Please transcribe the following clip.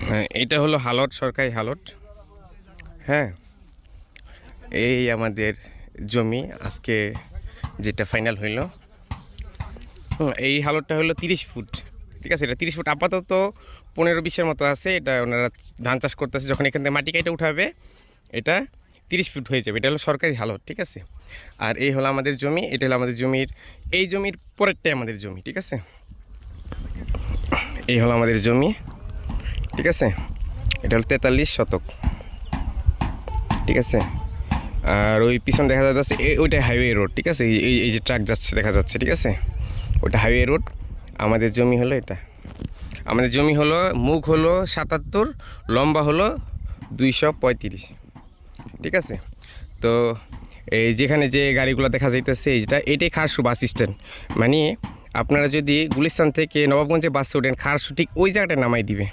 হ্যাঁ, এটা হলো হালট, সরকারি হালট। হ্যাঁ, এই আমাদের জমি আজকে যেটা ফাইনাল হইল। এই হালটটা হলো 30 ফুট। ঠিক আছে, এটা 30 ফুট, আপাতত 15-20-এর মতো আছে। এটা ওনারা ধান চাষ করতেছে, যখন এখান থেকে মাটি কেটে উঠাবে এটা 30 ফুট হয়ে যাবে। এটা হলো সরকারি হালট, ঠিক আছে। আর এই হলো আমাদের জমি, এটা হলো আমাদের জমির, এই জমির পরেরটাই আমাদের জমি, ঠিক আছে। এই হলো আমাদের জমি, ঠিক আছে। এটা হলো 43 শতক, ঠিক আছে। আর ওই পিছন দেখা যাচ্ছে ওইটা হাইওয়ে রোড, ঠিক আছে। এই যে ট্রাক যাচ্ছে দেখা যাচ্ছে, ঠিক আছে, ওটা হাইওয়ে রোড। আমাদের জমি হলো এটা। আমাদের জমি হলো মুখ হলো 77, লম্বা হলো 235, ঠিক আছে। তো এই যেখানে যে গাড়িগুলো দেখা যাইতেছে এটাই খারসু বাস স্ট্যান্ড। মানে আপনারা যদি গুলিস্তান থেকে নবাবগঞ্জে বাসে ওঠেন, খারসু ঠিক ওই জায়গাটায় নামাই দিবে।